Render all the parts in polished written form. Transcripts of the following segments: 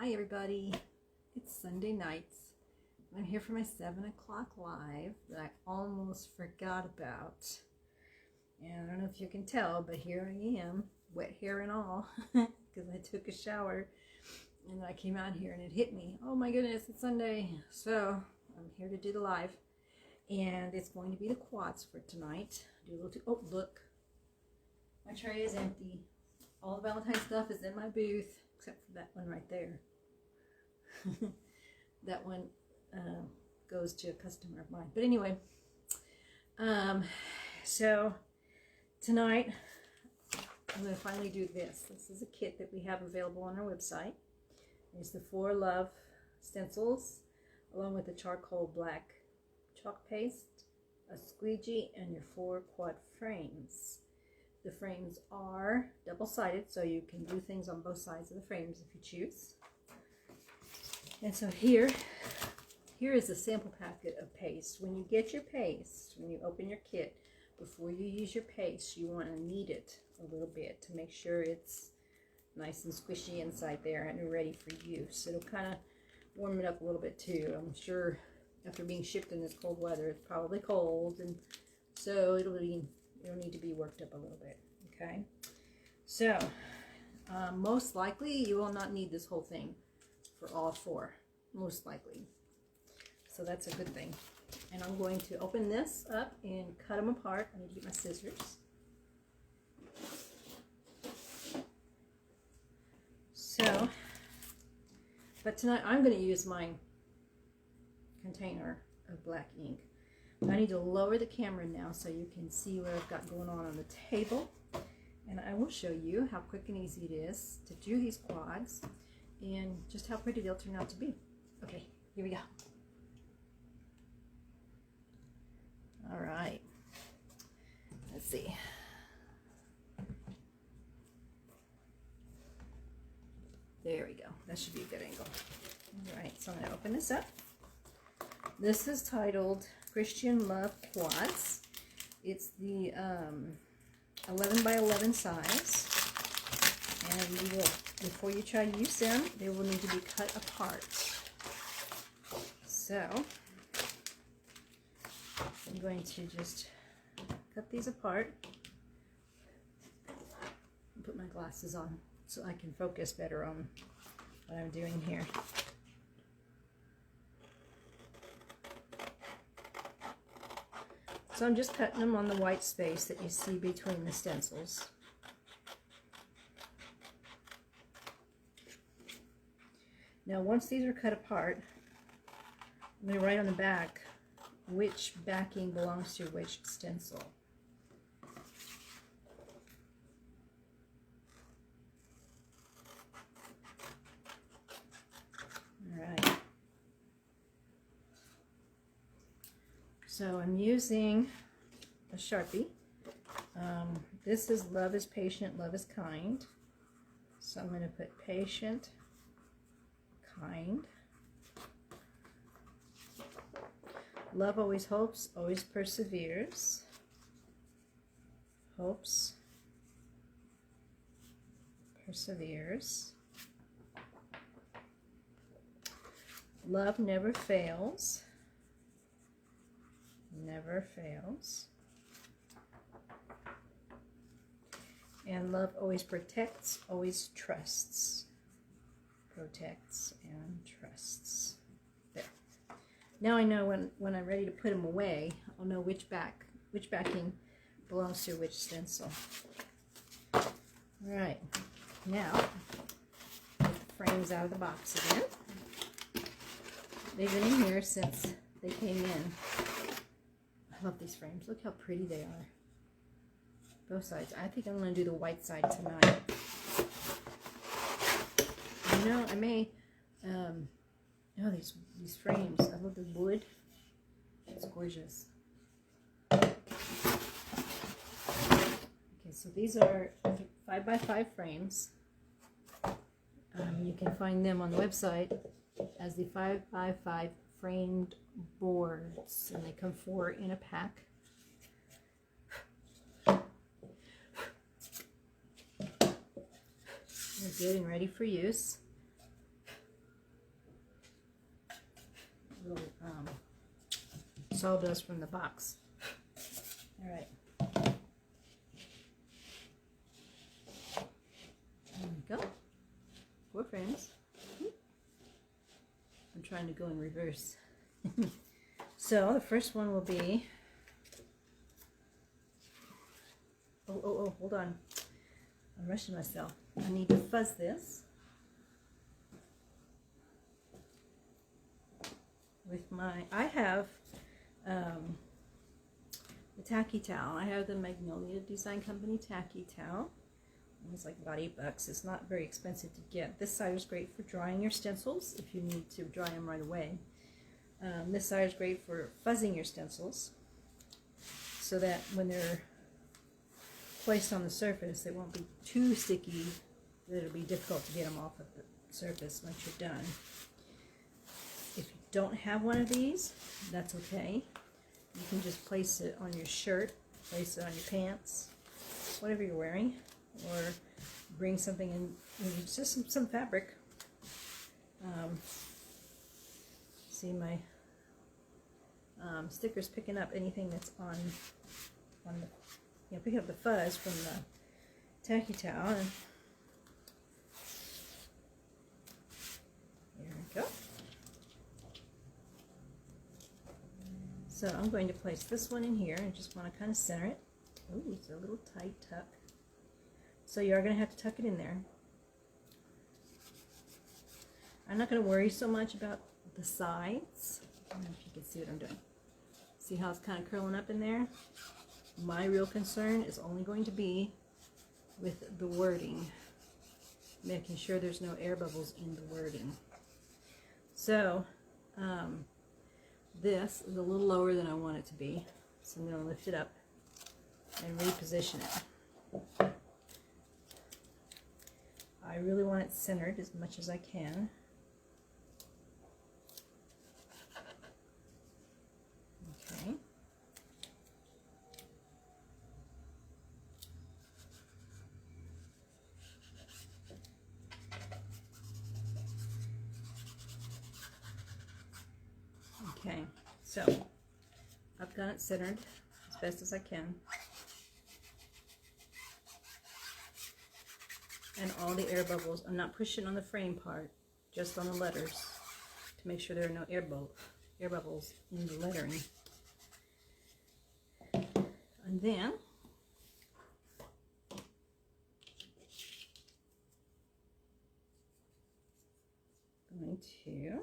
Hi everybody, it's Sunday nights. I'm here for my 7 o'clock live that I almost forgot about. And I don't know if you can tell, but here I am, wet hair and all, because I took a shower and I came out here and it hit me. Oh my goodness, it's Sunday. So I'm here to do the live, and it's going to be the quads for tonight. Do a little oh look, my tray is empty. All the Valentine stuff is in my booth, except for that one right there. That one goes to a customer of mine. But anyway, so tonight I'm going to finally do this. This is a kit that we have available on our website. It's the 4 Love stencils, along with the charcoal black chalk paste, a squeegee, and your 4 quad frames. The frames are double-sided, so you can do things on both sides of the frames if you choose. And so here is a sample packet of paste. When you get your paste, when you open your kit, before you use your paste, you want to knead it a little bit to make sure it's nice and squishy inside there and ready for use. It'll kind of warm it up a little bit too. I'm sure after being shipped in this cold weather, it's probably cold, and so it'll need to be worked up a little bit. Okay, so most likely you will not need this whole thing for all 4, most likely. So that's a good thing. And I'm going to open this up and cut them apart. I need to get my scissors. So, but tonight I'm going to use my container of black ink. I need to lower the camera now so you can see what I've got going on the table. And I will show you how quick and easy it is to do these quads and just how pretty they'll turn out to be. Okay, here we go. All right, let's see. There we go. That should be a good angle. All right, so I'm going to open this up. This is titled Christian Love Quads. It's the 11 by 11 size, and you will, before you try to use them, they will need to be cut apart. So I'm going to just cut these apart and put my glasses on so I can focus better on what I'm doing here. So I'm just cutting them on the white space that you see between the stencils. Now once these are cut apart, I'm going to write on the back which backing belongs to which stencil. Alright. So I'm using a Sharpie. This is Love is Patient, Love is Kind. So I'm going to put patient, kind. Love always hopes, always perseveres. Hopes, perseveres. Love never fails. Never fails. And love always protects, always trusts. Protects and trusts. There. Now I know when I'm ready to put them away, I'll know which backing belongs to which stencil. Alright, now get the frames out of the box again. They've been in here since they came in. I love these frames. Look how pretty they are. Both sides. I think I'm going to do the white side tonight. You know, I may, oh, these frames. I love the wood. It's gorgeous. Okay, so these are 5x5 frames. You can find them on the website as the 5x5 framed boards, and they come 4 in a pack. They're good and ready for use. little sawdust from the box. All right. There we go. 4 frames. I'm trying to go in reverse. So the first one will be, oh, hold on. I'm rushing myself. I need to fuzz this with my, I have the tacky towel. I have the Magnolia Design Company tacky towel. It's like about $8. It's not very expensive to get. This side is great for drying your stencils if you need to dry them right away. This side is great for fuzzing your stencils so that when they're placed on the surface, they won't be too sticky that it'll be difficult to get them off of the surface once you're done. If you don't have one of these, that's okay. You can just place it on your shirt, place it on your pants, whatever you're wearing, or bring something in, just some fabric. See my stickers picking up anything that's on the, picking up the fuzz from the tacky towel. And there we go. So I'm going to place this one in here. I just want to kind of center it. Oh, it's a little tight tuck. So you are going to have to tuck it in there. I'm not going to worry so much about the sides. I don't know if you can see what I'm doing. See how it's kind of curling up in there? My real concern is only going to be with the wording, making sure there's no air bubbles in the wording. So this is a little lower than I want it to be, so I'm going to lift it up and reposition it. I really want it centered as much as I can. Okay. Okay, so I've got it centered as best as I can. And all the air bubbles, I'm not pushing on the frame part, just on the letters to make sure there are no air bubbles in the lettering. And then I'm going to,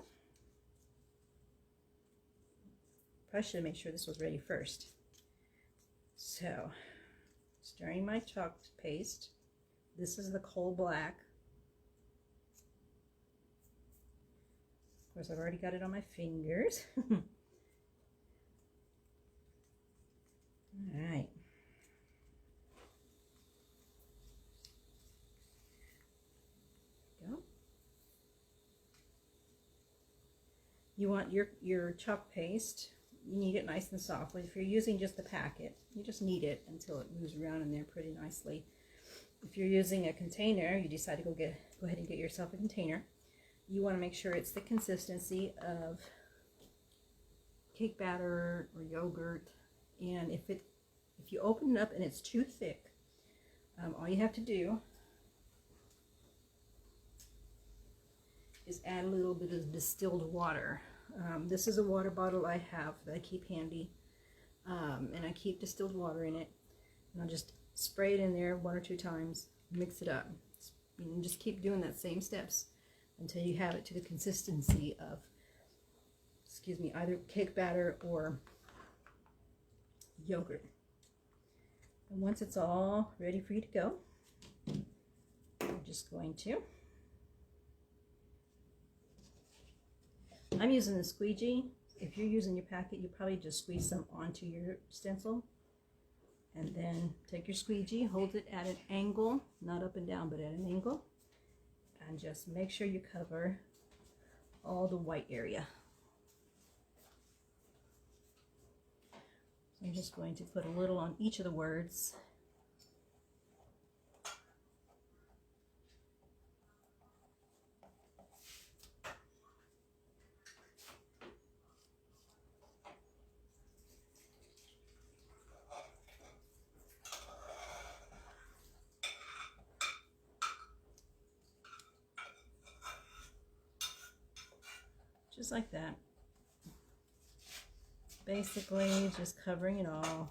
I should make sure this was ready first. So, stirring my chalk paste. This is the coal black. Of course, I've already got it on my fingers. Alright. Go. You want your chalk paste, you need it nice and soft. But if you're using just the packet, you just knead it until it moves around in there pretty nicely. If you're using a container, you decide to go ahead and get yourself a container. You want to make sure it's the consistency of cake batter or yogurt. And if you open it up and it's too thick, all you have to do is add a little bit of distilled water. This is a water bottle I have that I keep handy, and I keep distilled water in it. And I'll just spray it in there 1 or 2 times, mix it up. And just keep doing that same steps until you have it to the consistency of, either cake batter or yogurt. And once it's all ready for you to go, I'm just going to, I'm using the squeegee. If you're using your packet, you probably just squeeze some onto your stencil. And then take your squeegee, hold it at an angle, not up and down, but at an angle. And just make sure you cover all the white area. So I'm just going to put a little on each of the words. just like that. Basically just covering it all.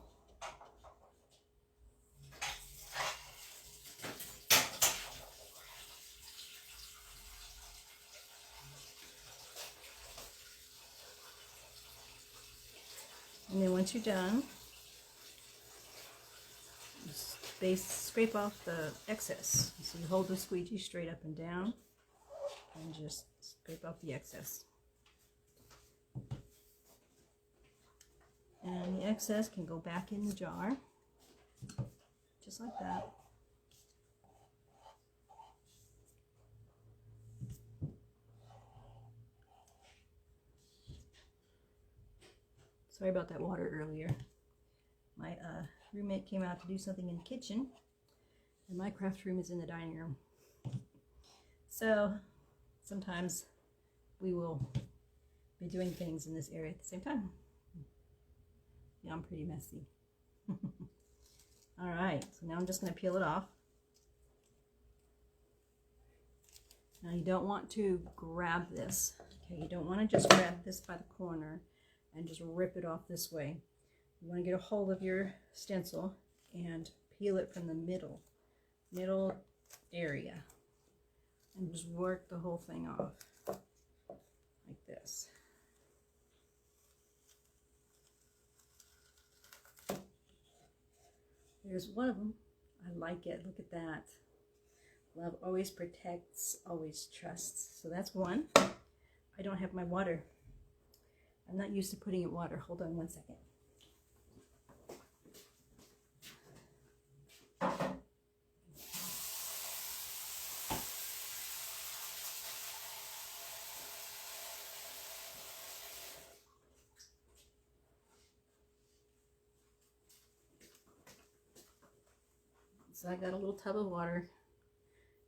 And then once you're done, just scrape off the excess. So you hold the squeegee straight up and down and just scrape off the excess. And the excess can go back in the jar, just like that. Sorry about that water earlier. My roommate came out to do something in the kitchen, and my craft room is in the dining room. So sometimes we will be doing things in this area at the same time. Yeah, I'm pretty messy. Alright, so now I'm just going to peel it off. Now you don't want to grab this. Okay, you don't want to just grab this by the corner and just rip it off this way. You want to get a hold of your stencil and peel it from the middle area and just work the whole thing off like this. There's one of them. I like it. Look at that. Love always protects, always trusts. So that's one. I don't have my water. I'm not used to putting in water. Hold on one second. So I got a little tub of water,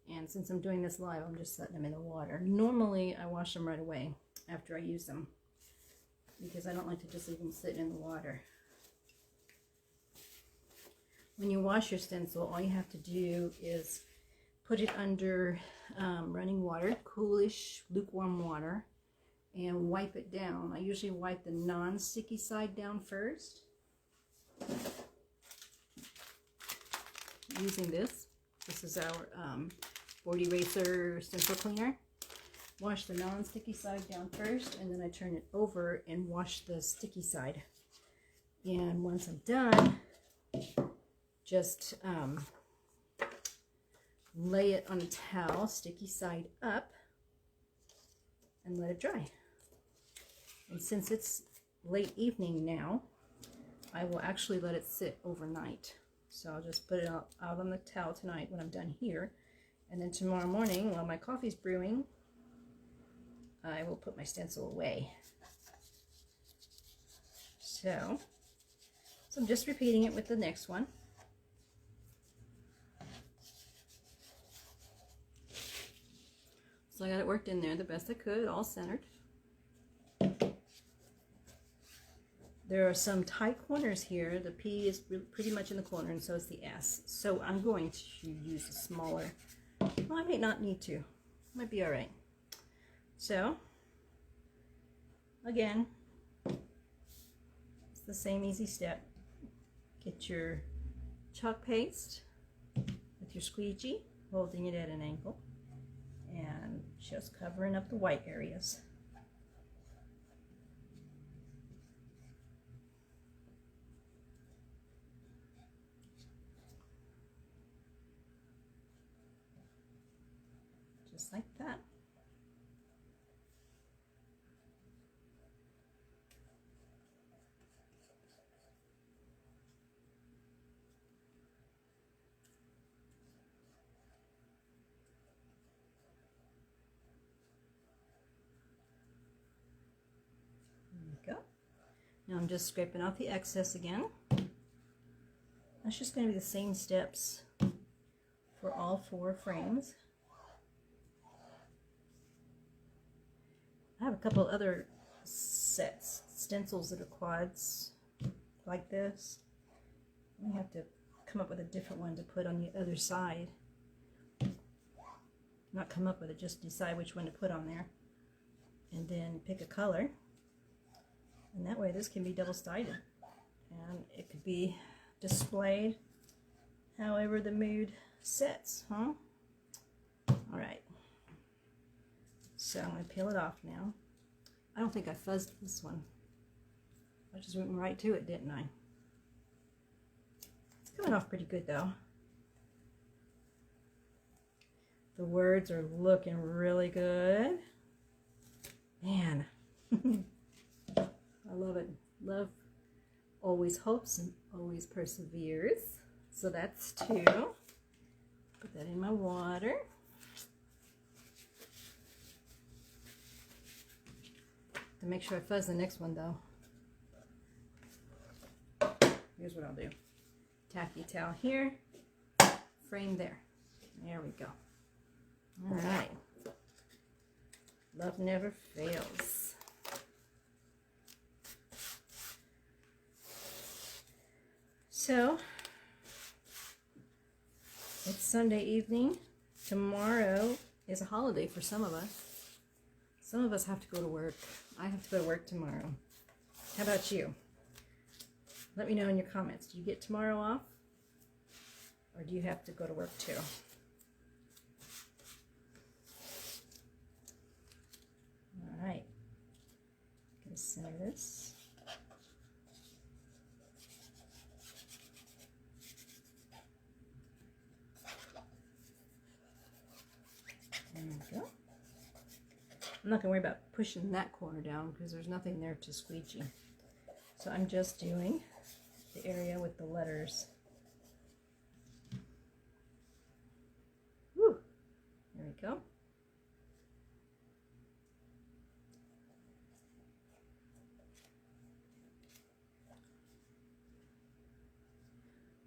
and since I'm doing this live, I'm just setting them in the water. Normally I wash them right away after I use them, because I don't like to just leave them sitting in the water. When you wash your stencil, all you have to do is put it under running water, coolish, lukewarm water, and wipe it down. I usually wipe the non-sticky side down first. Using this. This is our board eraser stencil cleaner. Wash the non-sticky side down first, and then I turn it over and wash the sticky side. And once I'm done, just lay it on a towel, sticky side up, and let it dry. And since it's late evening now, I will actually let it sit overnight. So I'll just put it out on the towel tonight when I'm done here. And then tomorrow morning, while my coffee's brewing, I will put my stencil away. So I'm just repeating it with the next one. So I got it worked in there the best I could, all centered. There are some tight corners here. The P is pretty much in the corner, and so is the S. So I'm going to use a smaller. Well, I may not need to. Might be all right. So, again, it's the same easy step. Get your chalk paste with your squeegee, holding it at an angle, and just covering up the white areas. Just like that. There we go. Now I'm just scraping off the excess again. That's just going to be the same steps for all 4 frames. I have a couple other stencils that are quads like this. I have to come up with a different one to put on the other side. Not come up with it, just decide which one to put on there. and then pick a color. And that way this can be double-sided. And it could be displayed however the mood sets, huh? Alright. So I'm going to peel it off now. I don't think I fuzzed this one. I just went right to it, didn't I? It's coming off pretty good though. The words are looking really good. Man, I love it. Love always hopes and always perseveres. So that's 2. Put that in my water. To make sure I fuzz the next one though. Here's what I'll do. Tacky towel here, frame there. There we go. All right. Love never fails. So, it's Sunday evening. Tomorrow is a holiday for some of us. Some of us have to go to work. I have to go to work tomorrow. How about you? Let me know in your comments. Do you get tomorrow off? Or do you have to go to work too? Alright. Gonna center this. There we go. I'm not going to worry about pushing that corner down because there's nothing there to squeegee. So I'm just doing the area with the letters. Woo! There we go.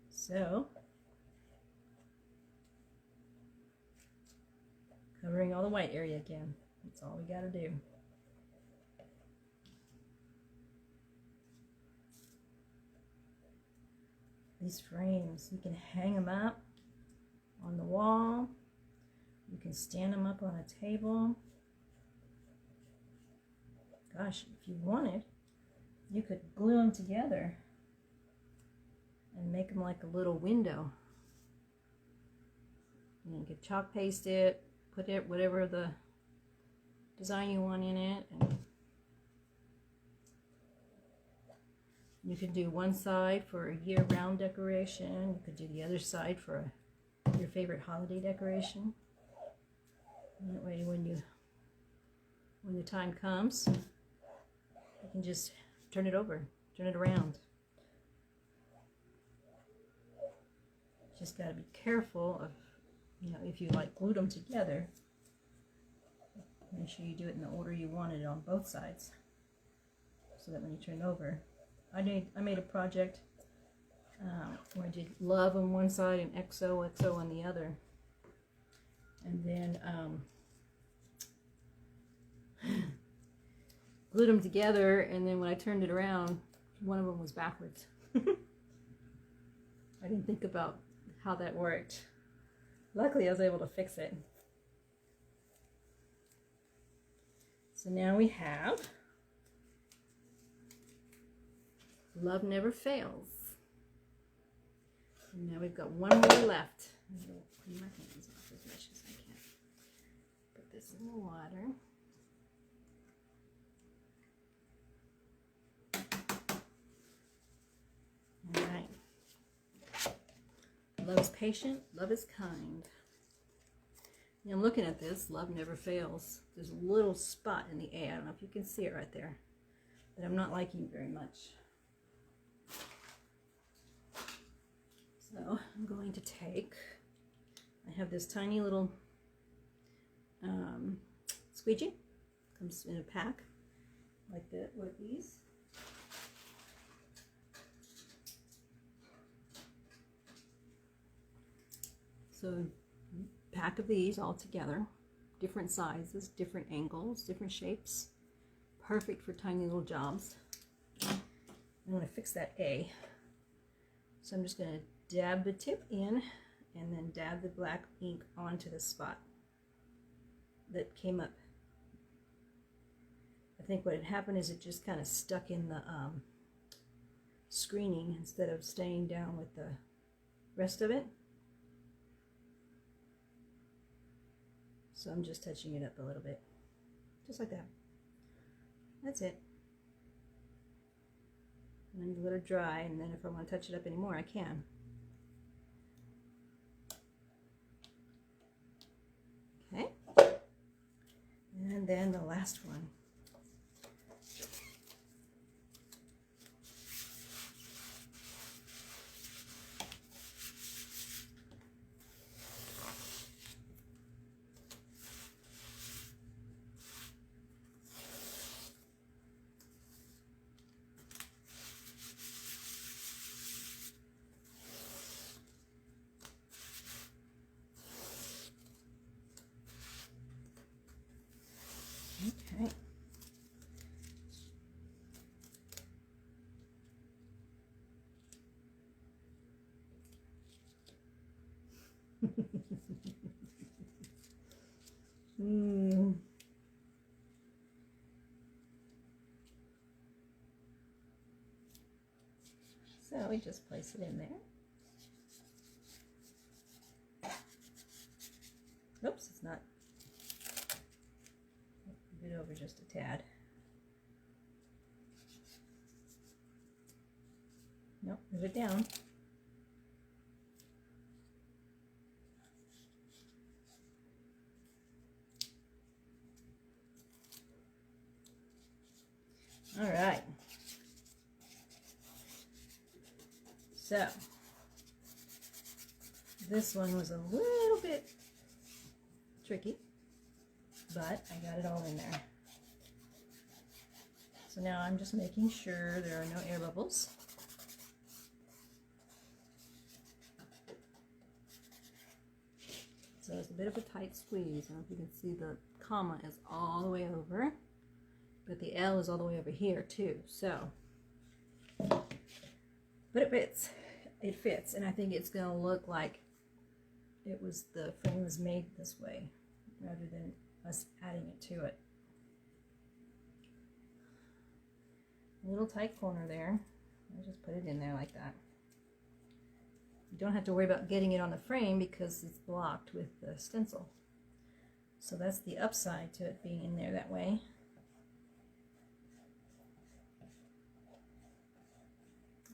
So, covering all the white area again. That's all we got to do. These frames, you can hang them up on the wall. You can stand them up on a table. Gosh, if you wanted, you could glue them together and make them like a little window. And you could chalk paste it, put it whatever the design you want in it, and you could do one side for a year-round decoration. You could do the other side for your favorite holiday decoration. And that way, when the time comes, you can just turn it over, turn it around. Just got to be careful of, if you like glued them together, make sure you do it in the order you want it on both sides, so that when you turn over, I made a project where I did love on one side and XOXO on the other, and then glued them together, and then when I turned it around, one of them was backwards. I didn't think about how that worked. Luckily, I was able to fix it. So now we have Love Never Fails. And now we've got one more left. I'm going to clean my hands off as much as I can. Put this in the water. Alright. Love is patient, love is kind. I'm looking at this, Love Never Fails. There's a little spot in the A. I don't know if you can see it right there, that I'm not liking very much. So I'm going to take, I have this tiny little squeegee. Comes in a pack like that with these. So pack of these all together, different sizes, different angles, different shapes, perfect for tiny little jobs. I want to fix that A, so I'm just going to dab the tip in and then dab the black ink onto the spot that came up. think what had happened is it just kind of stuck in the screening instead of staying down with the rest of it. So I'm just touching it up a little bit, just like that. That's it. And let it dry, and then if I want to touch it up anymore, I can. Okay. And then the last one. Okay. So we just place it in there. Oops, it's not. Move it over just a tad. Nope, move it down. All right. So this one was a little bit tricky, but I got it all in there. So now I'm just making sure there are no air bubbles. So it's a bit of a tight squeeze. I don't know if you can see the comma is all the way over, but the L is all the way over here too. So, but it fits. It fits, and I think it's going to look like it was the frame was made this way rather than us adding it to it. A little tight corner there. I'll just put it in there like that. You don't have to worry about getting it on the frame because it's blocked with the stencil. So that's the upside to it being in there that way.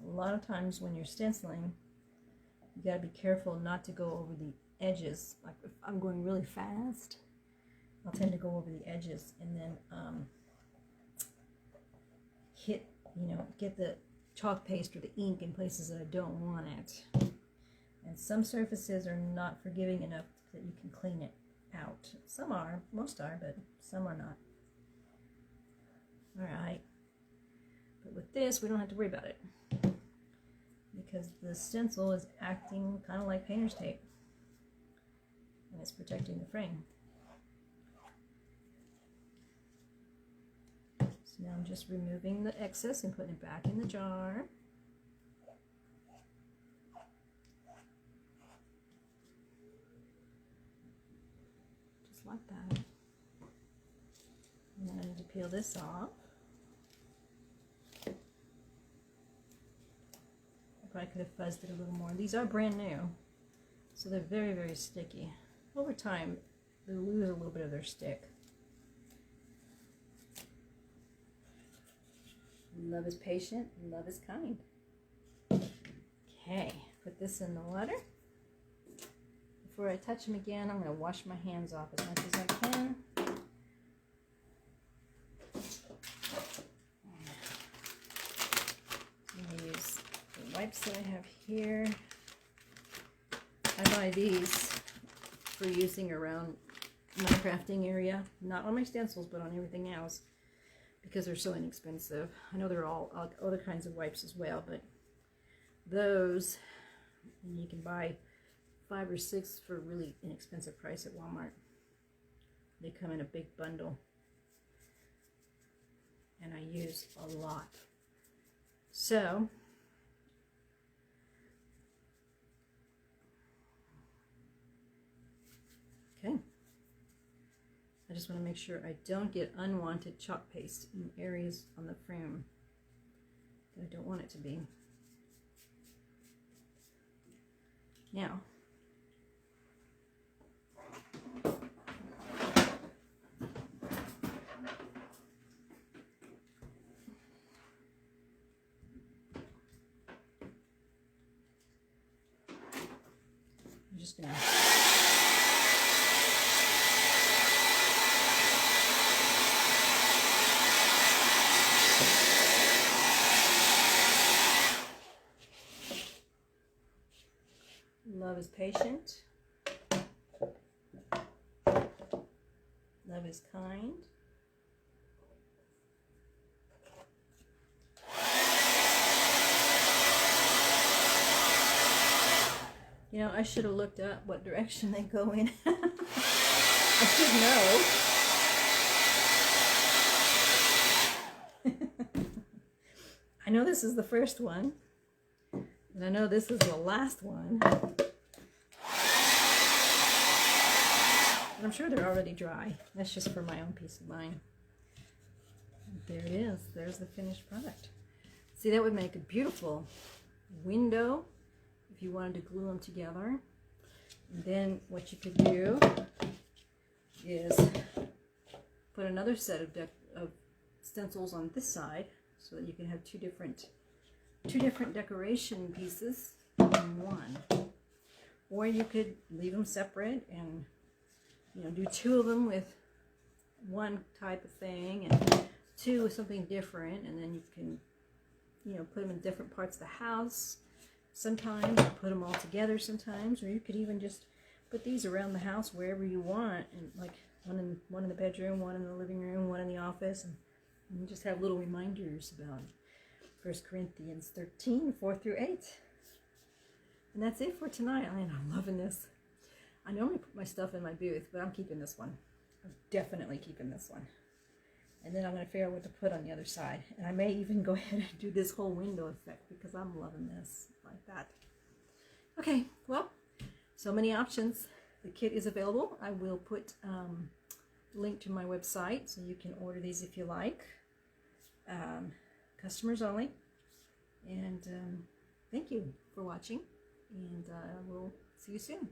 A lot of times when you're stenciling, you got to be careful not to go over the edges. Like if I'm going really fast, I'll tend to go over the edges and then hit, get the chalk paste or the ink in places that I don't want it. And some surfaces are not forgiving enough that you can clean it out. Some are, most are, but some are not. All right. But with this, we don't have to worry about it, because the stencil is acting kind of like painter's tape, and it's protecting the frame. So now I'm just removing the excess and putting it back in the jar. Just like that. And then I need to peel this off. I could have fuzzed it a little more. These are brand new, so they're very, very sticky. Over time, they lose a little bit of their stick. Love is patient, love is kind. Okay, put this in the water. Before I touch them again, I'm going to wash my hands off as much as I can. Wipes that I have here. I buy these for using around my crafting area, not on my stencils but on everything else, because they're so inexpensive. I know there are all other kinds of wipes as well, but those you can buy 5 or 6 for a really inexpensive price at Walmart. They come in a big bundle, and I use a lot. So okay, I just want to make sure I don't get unwanted chalk paste in areas on the frame that I don't want it to be. Now, I'm just going to love is patient. Love is kind. You know, I should have looked up what direction they go in. I should know. I know this is the first one. And I know this is the last one. But I'm sure they're already dry. That's just for my own peace of mind. There it is. There's the finished product. See, that would make a beautiful window if you wanted to glue them together. And then what you could do is put another set of stencils on this side so that you can have two different decoration pieces in one. Or you could leave them separate and, you know, do two of them with one type of thing and two with something different, and then you can, you know, put them in different parts of the house sometimes, or put them all together sometimes, or you could even just put these around the house wherever you want, and like one in the bedroom, one in the living room, one in the office, and you just have little reminders about 1 Corinthians 13, 4 through 8. And that's it for tonight. I'm loving this. I normally put my stuff in my booth, but I'm keeping this one. I'm definitely keeping this one. And then I'm going to figure out what to put on the other side. And I may even go ahead and do this whole window effect because I'm loving this like that. Okay, well, so many options. The kit is available. I will put a link to my website so you can order these if you like. Customers only. And thank you for watching. And we'll see you soon.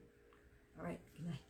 All right, good night.